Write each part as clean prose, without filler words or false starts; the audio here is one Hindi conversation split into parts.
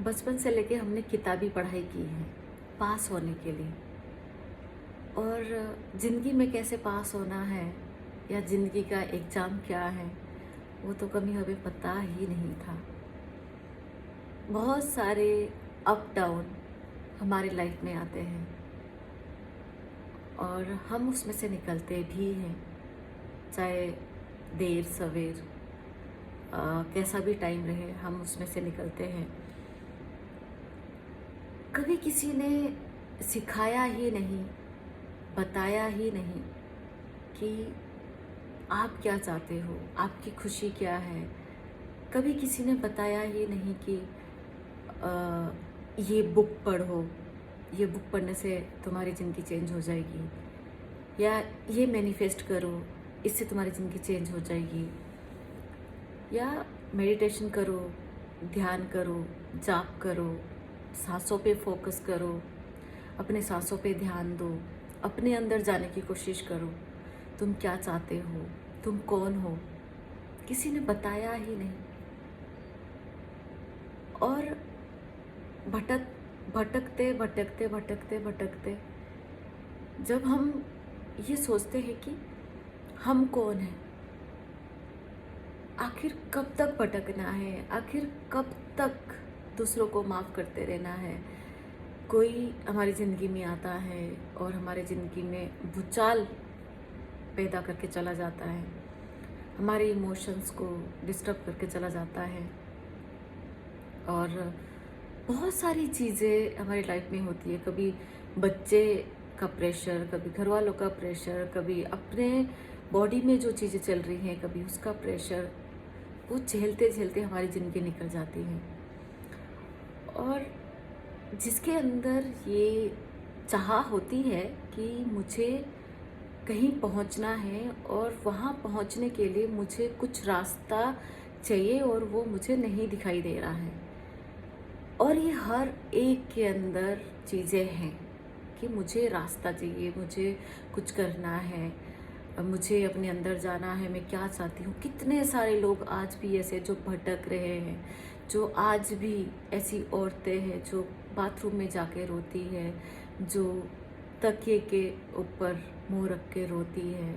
बचपन से लेके हमने किताबी पढ़ाई की है पास होने के लिए। और ज़िंदगी में कैसे पास होना है या ज़िंदगी का एग्ज़ाम क्या है, वो तो कभी हमें पता ही नहीं था। बहुत सारे अप डाउन हमारी लाइफ में आते हैं और हम उसमें से निकलते भी हैं, चाहे देर सवेर कैसा भी टाइम रहे, हम उसमें से निकलते हैं। कभी किसी ने सिखाया ही नहीं, बताया ही नहीं कि आप क्या चाहते हो, आपकी खुशी क्या है। कभी किसी ने बताया ही नहीं कि ये बुक पढ़ो, ये बुक पढ़ने से तुम्हारी ज़िंदगी चेंज हो जाएगी, या ये मैनिफेस्ट करो, इससे तुम्हारी ज़िंदगी चेंज हो जाएगी, या मेडिटेशन करो, ध्यान करो, जाप करो, सांसों पे फोकस करो, अपने सांसों पे ध्यान दो, अपने अंदर जाने की कोशिश करो। तुम क्या चाहते हो, तुम कौन हो, किसी ने बताया ही नहीं। और भटकते भटकते भटकते भटकते जब हम ये सोचते हैं कि हम कौन हैं, आखिर कब तक भटकना है, आखिर कब तक दूसरों को माफ़ करते रहना है। कोई हमारी ज़िंदगी में आता है और हमारी ज़िंदगी में भूचाल पैदा करके चला जाता है, हमारे इमोशंस को डिस्टर्ब करके चला जाता है। और बहुत सारी चीज़ें हमारी लाइफ में होती है। कभी बच्चे का प्रेशर, कभी घर वालों का प्रेशर, कभी अपने बॉडी में जो चीज़ें चल रही हैं, कभी उसका प्रेशर, वो झेलते झेलते हमारी ज़िंदगी निकल जाती है। और जिसके अंदर ये चाह होती है कि मुझे कहीं पहुंचना है और वहाँ पहुंचने के लिए मुझे कुछ रास्ता चाहिए और वो मुझे नहीं दिखाई दे रहा है। और ये हर एक के अंदर चीज़ें हैं कि मुझे रास्ता चाहिए, मुझे कुछ करना है, मुझे अपने अंदर जाना है, मैं क्या चाहती हूँ। कितने सारे लोग आज भी ऐसे जो भटक रहे हैं, जो आज भी ऐसी औरतें हैं जो बाथरूम में जाके रोती है, जो तकिए के ऊपर मुंह रख के रोती है,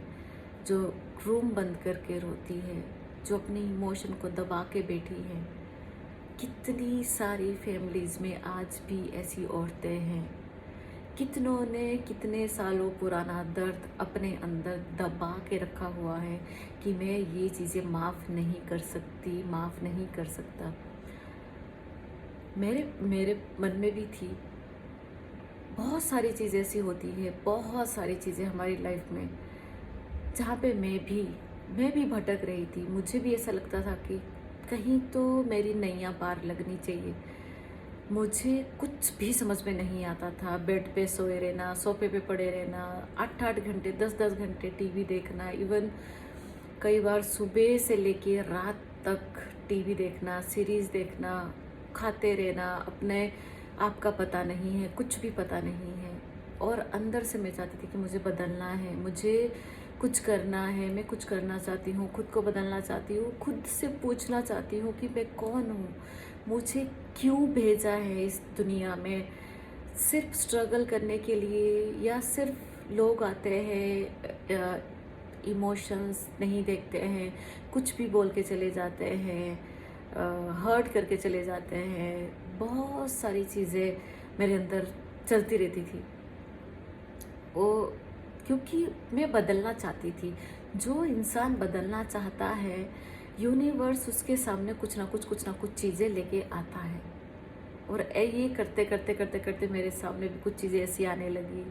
जो रूम बंद करके रोती है, जो अपनी इमोशन को दबा के बैठी है। कितनी सारी फैमिलीज़ में आज भी ऐसी औरतें हैं। कितनों ने कितने सालों पुराना दर्द अपने अंदर दबा के रखा हुआ है कि मैं ये चीज़ें माफ़ नहीं कर सकती, माफ़ नहीं कर सकता। मेरे मेरे मन में भी थी। बहुत सारी चीज़ें ऐसी होती है, बहुत सारी चीज़ें हमारी लाइफ में जहाँ पे मैं भी भटक रही थी। मुझे भी ऐसा लगता था कि कहीं तो मेरी नैया पार लगनी चाहिए। मुझे कुछ भी समझ में नहीं आता था। बेड पे सोए रहना, सोफे पे पड़े रहना, 8-8 घंटे, 10-10 घंटे टीवी देखना, इवन कई बार सुबह से लेके रात तक टीवी देखना, सीरीज़ देखना, खाते रहना, अपने आप का पता नहीं है, कुछ भी पता नहीं है। और अंदर से मैं चाहती थी कि मुझे बदलना है, मुझे कुछ करना है, मैं कुछ करना चाहती हूँ, खुद को बदलना चाहती हूँ, खुद से पूछना चाहती हूँ कि मैं कौन हूँ, मुझे क्यों भेजा है इस दुनिया में। सिर्फ स्ट्रगल करने के लिए, या सिर्फ लोग आते हैं, इमोशंस नहीं देखते हैं, कुछ भी बोल के चले जाते हैं, हर्ट करके चले जाते हैं। बहुत सारी चीज़ें मेरे अंदर चलती रहती थी। वो क्योंकि मैं बदलना चाहती थी। जो इंसान बदलना चाहता है, यूनिवर्स उसके सामने कुछ ना कुछ चीज़ें लेके आता है। और ये करते करते करते करते मेरे सामने भी कुछ चीज़ें ऐसी आने लगी।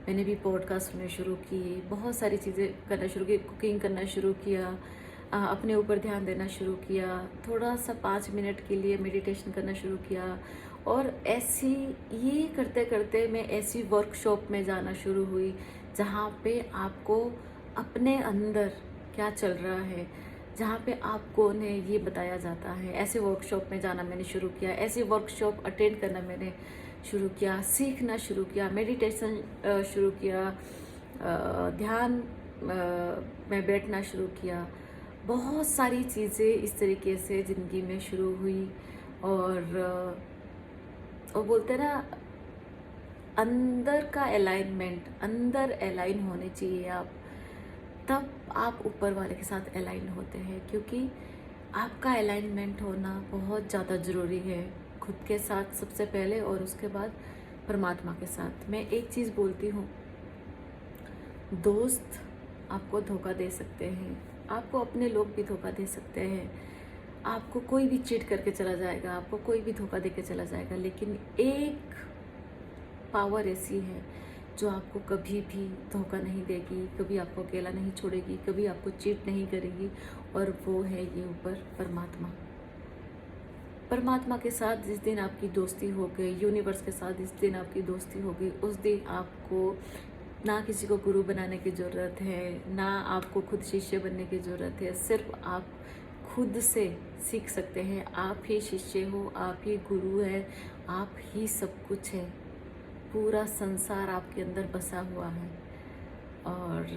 मैंने भी पॉडकास्ट सुनने शुरू किए, बहुत सारी चीज़ें करना शुरू की, कुकिंग करना शुरू किया, अपने ऊपर ध्यान देना शुरू किया, थोड़ा सा 5 मिनट के लिए मेडिटेशन करना शुरू किया। और ऐसी ये करते करते मैं ऐसी वर्कशॉप में जाना शुरू हुई जहाँ पे आपको अपने अंदर क्या चल रहा है, जहाँ पे आप कौन है, ये बताया जाता है। ऐसे वर्कशॉप में जाना मैंने शुरू किया, ऐसे वर्कशॉप अटेंड करना मैंने शुरू किया, सीखना शुरू किया, मेडिटेशन शुरू किया, ध्यान में बैठना शुरू किया। बहुत सारी चीज़ें इस तरीके से ज़िंदगी में शुरू हुई। और वो बोलते हैं ना, अंदर का अलाइनमेंट, अंदर अलाइन होने चाहिए आप, तब आप ऊपर वाले के साथ अलाइन होते हैं। क्योंकि आपका अलाइनमेंट होना बहुत ज़्यादा ज़रूरी है, खुद के साथ सबसे पहले और उसके बाद परमात्मा के साथ। मैं एक चीज़ बोलती हूँ, दोस्त आपको धोखा दे सकते हैं, आपको अपने लोग भी धोखा दे सकते हैं, आपको कोई भी चीट करके चला जाएगा, आपको कोई भी धोखा दे के चला जाएगा, लेकिन एक पावर ऐसी है जो आपको कभी भी धोखा नहीं देगी, कभी आपको अकेला नहीं छोड़ेगी, कभी आपको चीट नहीं करेगी, और वो है ये ऊपर परमात्मा। परमात्मा के साथ जिस दिन आपकी दोस्ती हो गई, यूनिवर्स के साथ जिस दिन आपकी दोस्ती हो गई, उस दिन आपको ना किसी को गुरु बनाने की ज़रूरत है, ना आपको खुद शिष्य बनने की ज़रूरत है। सिर्फ आप खुद से सीख सकते हैं। आप ही शिष्य हो, आप ही गुरु है, आप ही सब कुछ है। पूरा संसार आपके अंदर बसा हुआ है। और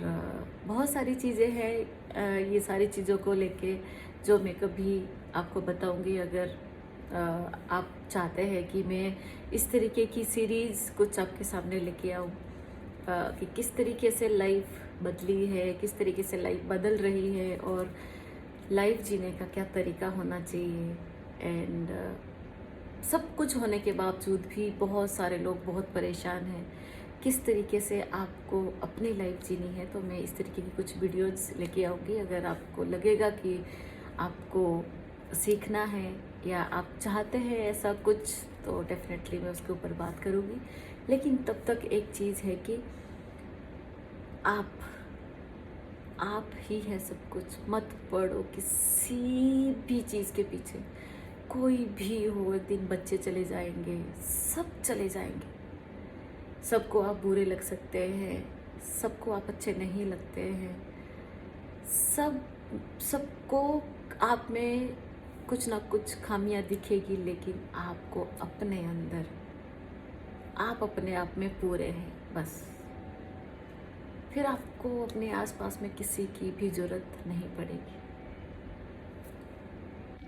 बहुत सारी चीज़ें हैं, ये सारी चीज़ों को लेके जो मैं कभी आपको बताऊंगी। अगर आप चाहते हैं कि मैं इस तरीके की सीरीज़ कुछ आपके सामने लेके आऊँ, कि किस तरीके से लाइफ बदली है, किस तरीके से लाइफ बदल रही है, और लाइफ जीने का क्या तरीका होना चाहिए। एंड सब कुछ होने के बावजूद भी बहुत सारे लोग बहुत परेशान हैं, किस तरीके से आपको अपनी लाइफ जीनी है। तो मैं इस तरीके की कुछ वीडियोस लेके आऊँगी। अगर आपको लगेगा कि आपको सीखना है या आप चाहते हैं ऐसा कुछ, तो डेफिनेटली मैं उसके ऊपर बात करूँगी। लेकिन तब तक एक चीज़ है कि आप ही है सब कुछ। मत पड़ो किसी भी चीज़ के पीछे। कोई भी हो, एक दिन बच्चे चले जाएंगे, सब चले जाएंगे, सबको आप बुरे लग सकते हैं, सबको आप अच्छे नहीं लगते हैं, सबको आप में कुछ ना कुछ खामियां दिखेगी, लेकिन आपको अपने अंदर, आप अपने आप में पूरे हैं बस। फिर आपको अपने आसपास में किसी की भी ज़रूरत नहीं पड़ेगी।